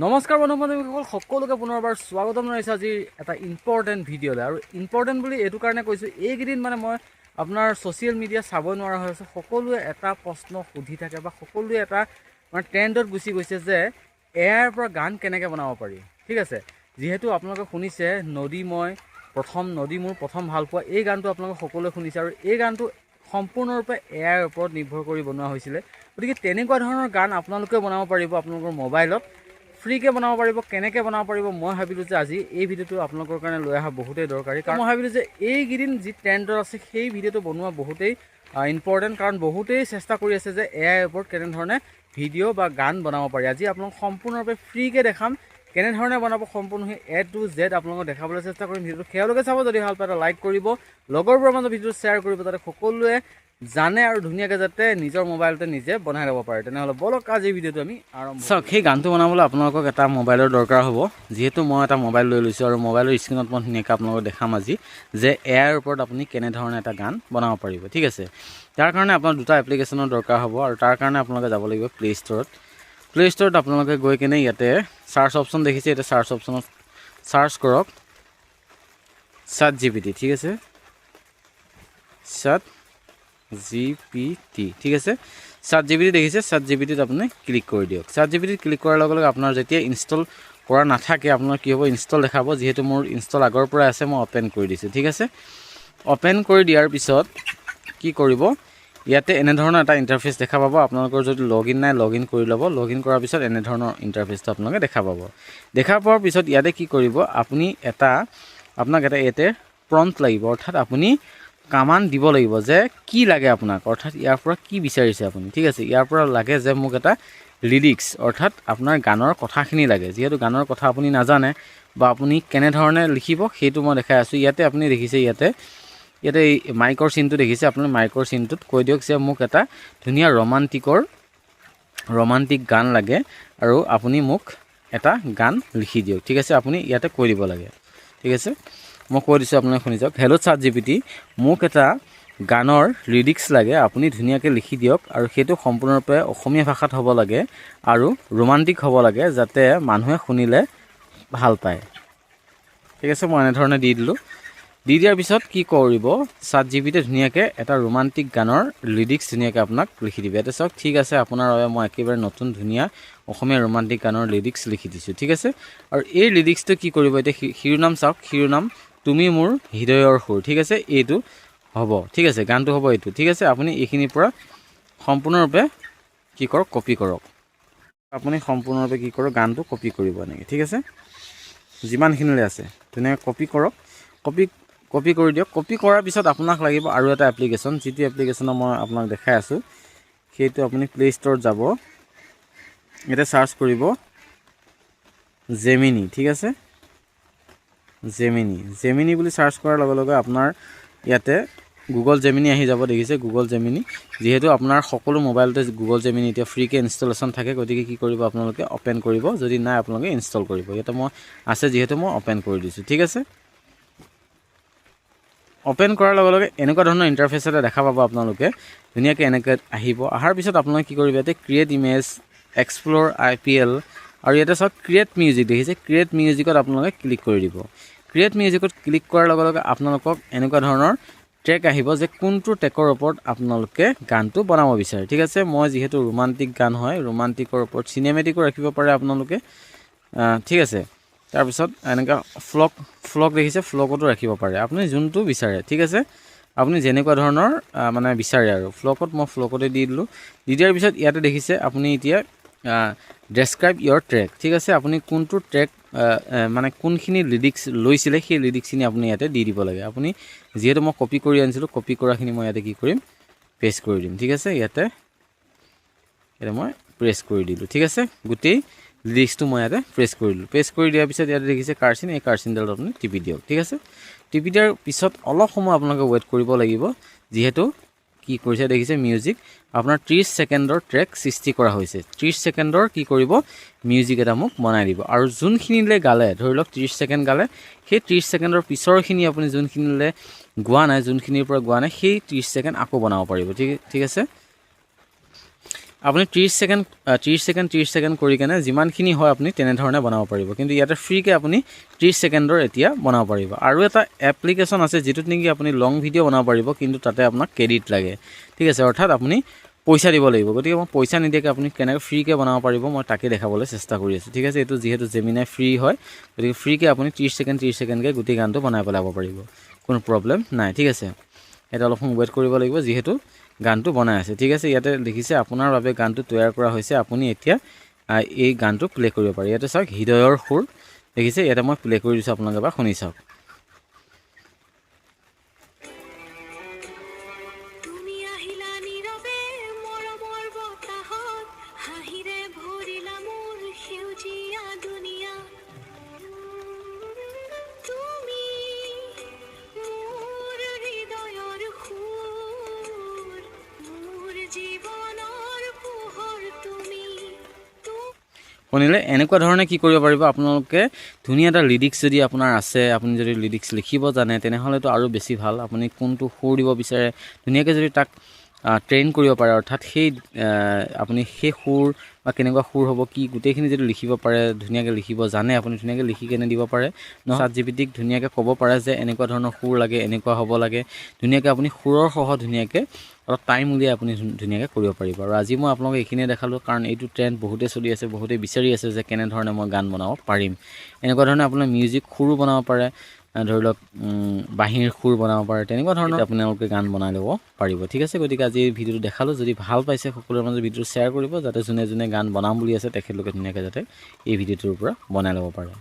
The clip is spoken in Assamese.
নমস্কাৰ বন্ধু-বান্ধৱীসকল সকলোকে পুনৰবাৰ স্বাগতম জনাইছোঁ আজি এটা ইম্পৰ্টেণ্ট ভিডিঅ'লৈ। আৰু ইম্পৰ্টেণ্ট বুলি এইটো কাৰণে কৈছোঁ, এইকেইদিন মানে মই আপোনাৰ ছ'চিয়েল মিডিয়া চাব নোৱাৰা হৈ আছোঁ। সকলোৱে এটা প্ৰশ্ন সুধি থাকে বা সকলোৱে এটা মানে ট্ৰেণ্ডত গুচি গৈছে যে এআইৰ পৰা গান কেনেকৈ বনাব পাৰি। ঠিক আছে, যিহেতু আপোনালোকে শুনিছে নদী মোৰ প্ৰথম ভাল পোৱা এই গানটো আপোনালোকে সকলোৱে শুনিছে, আৰু এই গানটো সম্পূৰ্ণৰূপে এআইৰ ওপৰত নিৰ্ভৰ কৰি বনোৱা হৈছিলে। গতিকে তেনেকুৱা ধৰণৰ গান আপোনালোকেও বনাব পাৰিব আপোনালোকৰ মোবাইলত, ফ্ৰীকৈ বনাব পাৰিব। কেনেকৈ বনাব পাৰিব মই ভাবিলোঁ যে আজি এই ভিডিঅ'টো আপোনালোকৰ কাৰণে লৈ অহা বহুতেই দৰকাৰী, কাৰণ মই ভাবিলোঁ যে এইকেইদিন যি ট্ৰেণ্ডত আছে সেই ভিডিঅ'টো বনোৱা বহুতেই ইম্পৰ্টেণ্ট, কাৰণ বহুতেই চেষ্টা কৰি আছে যে এআইৰ ওপৰত কেনেধৰণে ভিডিঅ' বা গান বনাব পাৰি। আজি আপোনালোক সম্পূৰ্ণৰূপে ফ্ৰীকৈ দেখাম কেনেধৰণে বনাব, সম্পূৰ্ণ সেই A to Z আপোনালোকক দেখাবলৈ চেষ্টা কৰিম। ভিডিঅ'টো সেয়ালৈকে চাব, যদি ভাল পায় এটা লাইক কৰিব, লগৰবোৰৰ মাজত ভিডিঅ'টো শ্বেয়াৰ কৰিব যাতে সকলোৱে জানে আৰু ধুনীয়াকৈ যাতে নিজৰ মোবাইলতে নিজে বনাই ল'ব পাৰে। তেনেহ'লে বলক আজি ভিডিঅ'টো আমি আৰম্ভ চাওক। সেই গানটো বনাবলৈ আপোনালোকক এটা মোবাইলৰ দৰকাৰ হ'ব। যিহেতু মই এটা মোবাইল লৈ লৈছোঁ আৰু মোবাইলৰ স্ক্ৰীণত মই ধুনীয়াকৈ আপোনালোকক দেখাম আজি যে এআইৰ ওপৰত আপুনি কেনেধৰণে এটা গান বনাব পাৰিব। ঠিক আছে, তাৰ কাৰণে আপোনাৰ দুটা এপ্লিকেশ্যনৰ দৰকাৰ হ'ব, আৰু তাৰ কাৰণে আপোনালোকে যাব লাগিব প্লে ষ্ট'ৰত আপোনালোকে গৈ কিনে ইয়াতে চাৰ্চ অপশ্যন দেখিছে, ইয়াতে চাৰ্চ অপশ্যনত চাৰ্চ কৰক ChatGPT। ঠিক আছে, ChatGPT। ঠিক আছে, ChatGPT দেখিছে, ChatGPTত আপুনি ক্লিক কৰি দিয়ক। ChatGPTত ক্লিক কৰাৰ লগে লগে আপোনাৰ যেতিয়া ইনষ্টল কৰা নাথাকে আপোনাৰ কি হ'ব, ইনষ্টল দেখাব। যিহেতু মোৰ ইনষ্টল আগৰ পৰাই আছে, মই অ'পেন কৰি দিছোঁ। ঠিক আছে, অ'পেন কৰি দিয়াৰ পিছত কি কৰিব, ইয়াতে এনেধৰণৰ এটা ইণ্টাৰফেচ দেখা পাব। আপোনালোকৰ যদি লগইন নাই লগইন কৰি ল'ব। লগইন কৰাৰ পিছত এনেধৰণৰ ইণ্টাৰফেচটো আপোনালোকে দেখা পাব। দেখা পোৱাৰ পিছত ইয়াতে কি কৰিব, আপোনাক এটা ইয়াতে প্ৰম্পট লাগিব, অৰ্থাৎ আপুনি কামাণ্ড দিব লাগিব যে কি লাগে আপোনাক, অৰ্থাৎ ইয়াৰ পৰা কি বিচাৰিছে আপুনি। ঠিক আছে, ইয়াৰ পৰা লাগে যে মোক এটা লিৰিক্স, অৰ্থাৎ আপোনাৰ গানৰ কথাখিনি লাগে। যিহেতু গানৰ কথা আপুনি নাজানে বা আপুনি কেনেধৰণে লিখিব সেইটো মই দেখাই আছোঁ। ইয়াতে আপুনি দেখিছে, ইয়াতে এই মাইকৰ চিনটো দেখিছে। আপুনি মাইকৰ চিনটোত কৈ দিয়ক যে মোক এটা ধুনীয়া ৰোমান্টিক গান লাগে, আৰু আপুনি মোক এটা গান লিখি দিয়ক। ঠিক আছে, আপুনি ইয়াতে কৈ দিব লাগে। ঠিক আছে, মই কৈ দিছোঁ, আপোনালোকে শুনি যাওক। হেল্ল' ChatGPT, মোক এটা গানৰ লিৰিক্স লাগে, আপুনি ধুনীয়াকৈ লিখি দিয়ক, আৰু সেইটো সম্পূৰ্ণৰূপে অসমীয়া ভাষাত হ'ব লাগে আৰু ৰোমান্টিক হ'ব লাগে, যাতে মানুহে শুনিলে ভাল পায়। ঠিক আছে, মই এনেধৰণে দি দিলোঁ। দি দিয়াৰ পিছত কি কৰিব, ChatGPT ধুনীয়াকৈ এটা ৰোমান্টিক গানৰ লিৰিক্স ধুনীয়াকৈ আপোনাক লিখি দিব। ইয়াতে চাওক, ঠিক আছে, আপোনাৰ বাবে মই একেবাৰে নতুন ধুনীয়া অসমীয়া ৰোমান্টিক গানৰ লিৰিক্স লিখি দিছোঁ। ঠিক আছে, আৰু এই লিৰিক্সটো কি কৰিব, এতিয়া শিৰোনাম চাওক, শিৰোনাম তুমি মোৰ হৃদয়ৰ সুৰ। ঠিক আছে, এইটো হ'ব। ঠিক আছে, গানটো হ'ব এইটো। ঠিক আছে, আপুনি এইখিনিৰ পৰা সম্পূৰ্ণৰূপে কি কৰক, কপি কৰক। আপুনি সম্পূৰ্ণৰূপে কি কৰক, গানটো কপি কৰিব এনেকৈ। ঠিক আছে, যিমানখিনিলৈ আছে ধুনীয়াকৈ কপি কৰক। কপি কৰি দিয়ক। কপি কৰাৰ পিছত আপোনাক লাগিব আৰু এটা এপ্লিকেশ্যন, যিটো এপ্লিকেশ্যনৰ মই আপোনাক দেখাই আছোঁ। সেইটো আপুনি প্লে ষ্ট'ৰত যাব, ইয়াতে চাৰ্চ কৰিব জেমিনি। ঠিক আছে, জেমিনি বুলি চাৰ্চ কৰাৰ লগে লগে আপোনাৰ ইয়াতে গুগল জেমিনি আহি যাব। দেখিছে গুগল জেমিনি, যিহেতু আপোনাৰ সকলো মোবাইলতে গুগল জেমিনি এতিয়া ফ্ৰীকৈ ইনষ্টলেশ্যন থাকে। গতিকে কি কৰিব, আপোনালোকে অ'পেন কৰিব, যদি নাই আপোনালোকে ইনষ্টল কৰিব। ইয়াতে মই আছে যিহেতু মই অ'পেন কৰি দিছোঁ। ঠিক আছে, অ'পেন কৰাৰ লগে লগে এনেকুৱা ধৰণৰ ইণ্টাৰফেচ এটা দেখা পাব। আপোনালোকে ধুনীয়াকৈ এনেকৈ আহিব। অহাৰ পিছত আপোনালোকে কি কৰিব, ইয়াতে ক্ৰিয়েট ইমেজ, এক্সপ্ল'ৰ IPL, আৰু ইয়াতে চাওক ক্ৰিয়েট মিউজিক দেখিছে। ক্ৰিয়েট মিউজিকত আপোনালোকে ক্লিক কৰি দিব। ক্ৰিয়েট মিউজিকত ক্লিক কৰাৰ লগে লগে আপোনালোকক এনেকুৱা ধৰণৰ ট্ৰেক আহিব যে কোনটো ট্ৰেকৰ ওপৰত আপোনালোকে গানটো বনাব বিচাৰে। ঠিক আছে, মই যিহেতু ৰোমান্টিক গান হয়, ৰোমান্টিকৰ ওপৰত চিনেমেটিকো ৰাখিব পাৰে আপোনালোকে। ঠিক আছে, তাৰপিছত এনেকুৱা ফ্লক দেখিছে, ফ্লকতো ৰাখিব পাৰে, আপুনি যোনটো বিচাৰে। ঠিক আছে, আপুনি যেনেকুৱা ধৰণৰ মানে বিচাৰে আৰু মই ফ্লকতে দি দিলোঁ। দি দিয়াৰ পিছত ইয়াতে দেখিছে আপুনি এতিয়া ডেছক্ৰাইব ইয়ৰ ট্ৰেক। ঠিক আছে, আপুনি কোনটো ট্ৰেক মানে কোনখিনি লিৰিক্স লৈছিলে সেই লিৰিক্সখিনি আপুনি ইয়াতে দি দিব লাগে। আপুনি যিহেতু মই কপি কৰি আনিছিলোঁ, কপি কৰাখিনি মই ইয়াতে কি কৰিম, পেষ্ট কৰি দিম। ঠিক আছে, ইয়াতে মই প্ৰেছ কৰি দিলোঁ। ঠিক আছে, গোটেই লিৰিক্সটো মই ইয়াতে প্ৰেছ কৰি দিলোঁ। প্ৰেছ কৰি দিয়াৰ পিছত ইয়াতে দেখিছে কাৰ্চিন, এই কাৰ্চিনডালত আপুনি টিপি দিয়ক। ঠিক আছে, টিপি দিয়াৰ পিছত অলপ সময় আপোনালোকে ৱেইট কৰিব লাগিব। যিহেতু কি কৰিছে দেখিছে, মিউজিক আপোনাৰ 30 ছেকেণ্ডৰ ট্ৰেক সৃষ্টি কৰা হৈছে। 30 ছেকেণ্ডৰ কি কৰিব, মিউজিক এটা মোক বনাই দিব। আৰু যোনখিনিলৈ গালে, ধৰি লওক 30 ছেকেণ্ড গালে, সেই 30 ছেকেণ্ডৰ পিছৰখিনি আপুনি যোনখিনিলৈ গোৱা নাই, যোনখিনিৰ পৰা গোৱা নাই, সেই 30 ছেকেণ্ড আকৌ বনাব পাৰিব। ঠিক আছে, আপুনি 30 ছেকেণ্ড কৰি কেনে যিমানখিনি হয় আপুনি তেনেধৰণে বনাব পাৰিব। কিন্তু ইয়াতে ফ্ৰীকৈ আপুনি 30 ছেকেণ্ডৰ এতিয়া বনাব পাৰিব। আৰু এটা এপ্লিকেশ্যন আছে যিটোত নেকি আপুনি লং ভিডিঅ' বনাব পাৰিব, কিন্তু তাতে আপোনাক ক্ৰেডিট লাগে, ঠিক আছে, অৰ্থাৎ আপুনি পইচা দিব লাগিব। গতিকে মই পইচা নিদিয়াকৈ আপুনি কেনেকৈ ফ্ৰীকৈ বনাব পাৰিব মই তাকে দেখাবলৈ চেষ্টা কৰি আছোঁ, ঠিক আছে। এইটো যিহেতু জেমিনাই ফ্ৰী হয়, গতিকে ফ্ৰীকৈ আপুনি 30 ছেকেণ্ডকৈ গোটেই গানটো বনাই পেলাব পাৰিব, কোনো প্ৰব্লেম নাই, ঠিক আছে। এটা অলপ সময় ৱেইট কৰিব লাগিব যিহেতু গানটো বনাই আছে, ঠিক আছে। ইয়াতে লিখিছে আপোনাৰ বাবে গানটো তৈয়াৰ কৰা হৈছে, আপুনি এতিয়া এই গানটো প্লে' কৰিব পাৰে। ইয়াতে চাওক হৃদয়ৰ সুৰ দেখিছে, ইয়াতে মই প্লে' কৰি দিছোঁ, আপোনালোকে এবাৰ শুনি চাওক। শুনিলে এনেকুৱা ধৰণে কি কৰিব পাৰিব আপোনালোকে, ধুনীয়া এটা লিৰিক্স যদি আপোনাৰ আছে, আপুনি যদি লিৰিক্স লিখিব জানে তেনেহ'লেতো আৰু বেছি ভাল। আপুনি কোনটো সুৰ দিব বিচাৰে ধুনীয়াকৈ যদি তাক ট্ৰেইন কৰিব পাৰে, অৰ্থাৎ সেই আপুনি সেই সুৰ বা কেনেকুৱা সুৰ হ'ব কি গোটেইখিনি যদি লিখিব পাৰে, ধুনীয়াকৈ লিখিব জানে, আপুনি ধুনীয়াকৈ লিখি কেনে দিব পাৰে। ChatGPTক ধুনীয়াকৈ ক'ব পাৰে যে এনেকুৱা ধৰণৰ সুৰ লাগে, এনেকুৱা হ'ব লাগে, ধুনীয়াকৈ আপুনি সুৰৰ সহ ধুনীয়াকৈ অলপ টাইম উলিয়াই আপুনি ধুনীয়াকৈ কৰিব পাৰিব। আৰু আজি মই আপোনালোকক এইখিনিয়ে দেখালোঁ, কাৰণ এইটো ট্ৰেণ্ড বহুতেই চলি আছে, বহুতেই বিচাৰি আছে যে কেনেধৰণে মই গান বনাব পাৰিম। এনেকুৱা ধৰণে আপোনাৰ মিউজিক সুৰো বনাব পাৰে, ধৰি লওক বাঁহীৰ সুৰ বনাব পাৰে, তেনেকুৱা ধৰণৰ আপোনালোকে গান বনাই ল'ব পাৰিব, ঠিক আছে। গতিকে আজি এই ভিডিঅ'টো দেখালোঁ, যদি ভাল পাইছে সকলোৰে মাজত ভিডিঅ'টো শ্বেয়াৰ কৰিব, যাতে যোনে যোনে গান বনাম বুলি আছে তেখেতলোকে ধুনীয়াকৈ যাতে এই ভিডিঅ'টোৰ পৰা বনাই ল'ব পাৰে।